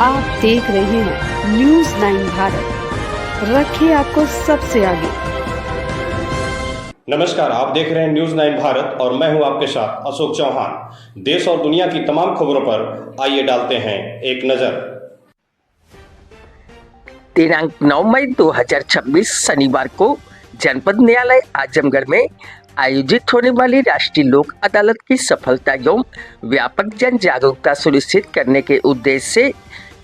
आप देख रहे हैं न्यूज़ 9 भारत। रखिए आपको सबसे आगे। नमस्कार, आप देख रहे हैं न्यूज़ 9 भारत और मैं हूं आपके साथ अशोक चौहान। देश और दुनिया की तमाम खबरों पर आइए डालते हैं एक नजर। दिनांक 9 मई 2026 शनिवार को जनपद न्यायालय आजमगढ़ में आयोजित होने वाली राष्ट्रीय लोक अदालत की सफलता एवं व्यापक जन जागरूकता सुनिश्चित करने के उद्देश्य से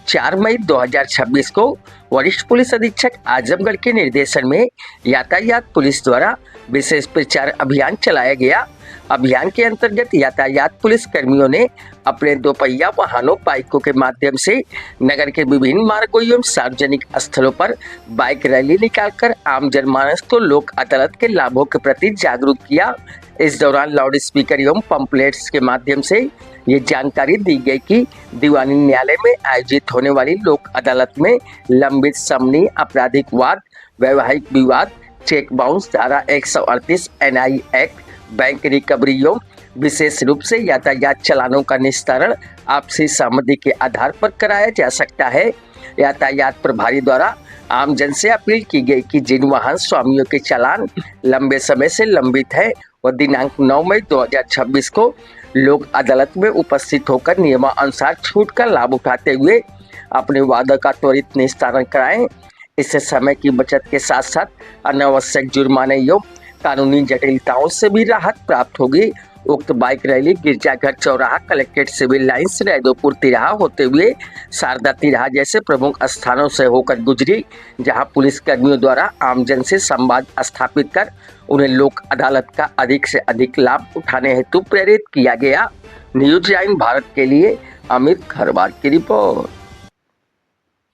4 मई 2026 को वरिष्ठ पुलिस अधीक्षक आजमगढ़ के निर्देशन में यातायात पुलिस द्वारा विशेष प्रचार अभियान चलाया गया। अभियान के अंतर्गत यातायात पुलिस कर्मियों ने अपने दोपहिया वाहनों बाइकों के माध्यम से नगर के विभिन्न मार्गों एवं सार्वजनिक स्थलों पर बाइक रैली निकालकर आम जनमानस को लोक अदालत के लाभों के प्रति जागरूक किया। इस दौरान लाउड स्पीकर एवं पंपलेट्स के माध्यम से ये जानकारी दी गई कि दीवानी न्यायालय में आयोजित होने वाली लोक अदालत में लंबित समनी आपराधिक वाद, वैवाहिक विवाद, चेक बाउंस धारा 138 NI एक्ट, बैंक रिकवरियों, विशेष रूप से यातायात चालानों का निस्तारण आपसी सहमति के आधार पर कराया जा सकता है। यातायात प्रभारी द्वारा आम जन से अपील की गई कि जिन वाहन स्वामियों के चालान लंबे समय से लंबित है वह दिनांक 9 मई 2026 को लोक अदालत में उपस्थित होकर नियमानुसार छूट का लाभ उठाते हुए अपने वादों का त्वरित निस्तारण कराएं। इससे समय की बचत के साथ साथ अनावश्यक जुर्माने एवं कानूनी जटिलताओं से भी राहत प्राप्त होगी। उक्त बाइक रैली गिरजाघर चौराहा, कलेक्ट्रेट सिविल लाइंस, रैदोपुर तिराहा होते हुए शारदा तिराहा जैसे प्रमुख स्थानों से होकर गुजरी, जहां पुलिस कर्मियों द्वारा आमजन से संवाद स्थापित कर उन्हें लोक अदालत का अधिक से अधिक लाभ उठाने हेतु प्रेरित किया गया। न्यूज़ 9 भारत के लिए अमित खरवार की रिपोर्ट।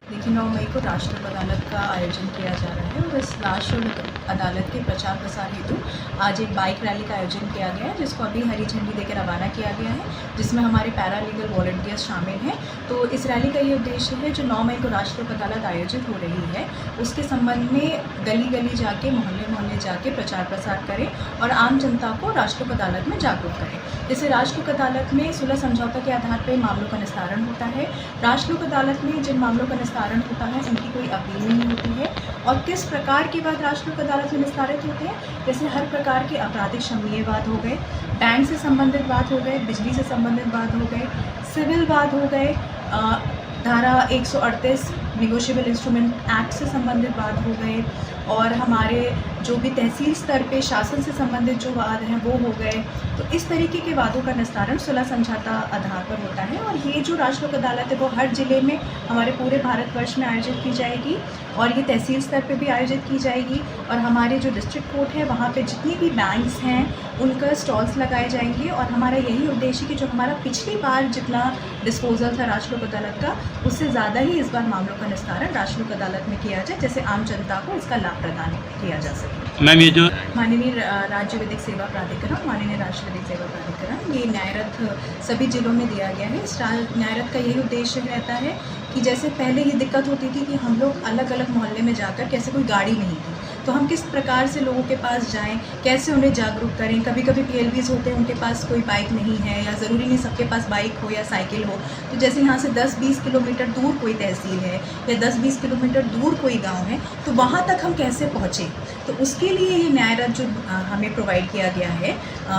देखिए 9 मई को राष्ट्र लोक अदालत का आयोजन किया जा रहा है और इस राष्ट्र लोक अदालत के प्रचार प्रसार हेतु आज एक बाइक रैली का आयोजन किया गया है, जिसको अभी हरी झंडी देकर रवाना किया गया है, जिसमें हमारे पैरालीगल वॉलंटियर्स शामिल हैं। तो इस रैली का ये उद्देश्य है, जो 9 मई को राष्ट्र लोक अदालत आयोजित हो रही है उसके संबंध में गली गली जाके, मोहल्ले मोहल्ले जाके प्रचार प्रसार करें और आम जनता को राष्ट्र लोक अदालत में जागरूक करें। जैसे राष्ट्र लोक अदालत में सुलह समझौता के आधार पर मामलों का निस्तारण होता है। राष्ट्र लोक अदालत में जिन मामलों का निस्तारण होता है उनकी कोई अपील नहीं होती है। और किस प्रकार के वाद राष्ट्र लोक अदालत में निस्तारित होते हैं, जैसे हर प्रकार के आपराधिक शमनीय वाद हो गए, बैंक से संबंधित वाद हो गए, बिजली से संबंधित वाद हो गए, सिविल वाद हो गए, धारा 138 निगोशिएबल इंस्ट्रूमेंट एक्ट से संबंधित वाद हो गए, और हमारे जो भी तहसील स्तर पे शासन से संबंधित जो वाद हैं वो हो गए। तो इस तरीके के वादों का निस्तारण सुलह समझौता आधार पर होता है। और ये जो राष्ट्र लोक अदालत है वो हर ज़िले में हमारे पूरे भारतवर्ष में आयोजित की जाएगी और ये तहसील स्तर पे भी आयोजित की जाएगी। और हमारे जो डिस्ट्रिक्ट कोर्ट है वहाँ पे जितनी भी बैंक्स हैं उनका स्टॉल्स लगाए जाएंगे। और हमारा यही उद्देश्य कि जो हमारा पिछली बार जितना डिस्पोजल था राष्ट्र लोक अदालत का, उससे ज़्यादा ही इस बार मामलों का निस्तारण राष्ट्र लोक अदालत में किया जाए, जैसे आम जनता को इसका लाभ प्रदान किया जा सके। मैम, ये जो माननीय राज्य विधिक सेवा प्राधिकरण, माननीय राष्ट्र विधिक सेवा प्राधिकरण, ये न्यायरथ सभी जिलों में दिया गया है। इस न्यायरथ का यही उद्देश्य रहता है कि जैसे पहले ये दिक्कत होती थी कि हम लोग अलग अलग मोहल्ले में जाकर, कैसे कोई गाड़ी नहीं थी तो हम किस प्रकार से लोगों के पास जाएं, कैसे उन्हें जागरूक करें। कभी कभी PLBs होते हैं, उनके पास कोई बाइक नहीं है, या ज़रूरी नहीं सबके पास बाइक हो या साइकिल हो। तो जैसे यहाँ से 10-20 किलोमीटर दूर कोई तहसील है या 10-20 किलोमीटर दूर कोई गांव है, तो वहाँ तक हम कैसे पहुँचें। तो उसके लिए ये न्यायरथ जो हमें प्रोवाइड किया गया है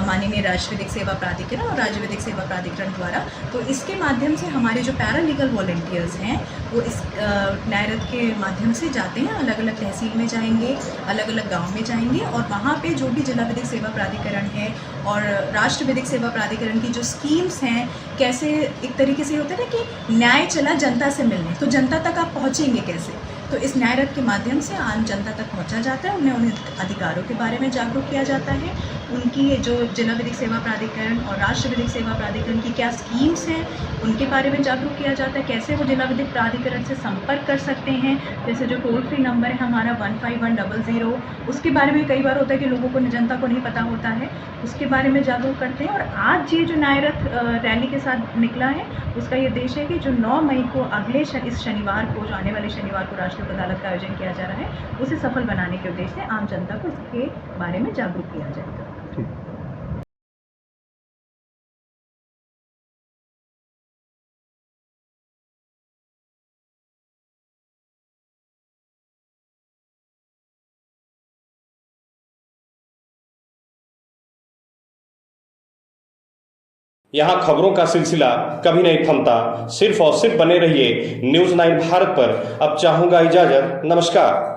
माननीय राष्ट्र विधिक सेवा प्राधिकरण और राज्य विधिक सेवा प्राधिकरण द्वारा, तो इसके माध्यम से हमारे जो पैरालीगल वॉलंटियर्स हैं वो इस न्यायरथ के माध्यम से जाते हैं, अलग अलग तहसील में जाएंगे, अलग अलग गांव में जाएंगे, और वहाँ पे जो भी जिला विधिक सेवा प्राधिकरण है और राष्ट्र विधिक सेवा प्राधिकरण की जो स्कीम्स हैं, कैसे एक तरीके से होता है ना कि न्याय चला जनता से मिलने, तो जनता तक आप पहुँचेंगे कैसे। तो इस न्यायरथ के माध्यम से आम जनता तक पहुंचा जाता है, उन्हें अधिकारों के बारे में जागरूक किया जाता है, उनकी जो जिला विधिक सेवा प्राधिकरण और राष्ट्र विधिक सेवा प्राधिकरण की क्या स्कीम्स हैं उनके बारे में जागरूक किया जाता है, कैसे वो जिला विधिक प्राधिकरण से संपर्क कर सकते हैं। जैसे जो टोल फ्री नंबर है हमारा 15100, उसके बारे में कई बार होता है कि लोगों को, जनता को नहीं पता होता है, उसके बारे में जागरूक करते हैं। और आज ये जो न्यायरथ रैली के साथ निकला है उसका ये उद्देश्य है कि जो 9 मई को इस शनिवार को, जो आने वाले शनिवार को राष्ट्र लोक अदालत का आयोजन किया जा रहा है, उसे सफल बनाने के उद्देश्य से आम जनता को इसके बारे में जागरूक किया जाएगा। यहाँ खबरों का सिलसिला कभी नहीं थमता। सिर्फ और सिर्फ बने रहिए न्यूज़ 9 भारत पर। अब चाहूंगा इजाजत, नमस्कार।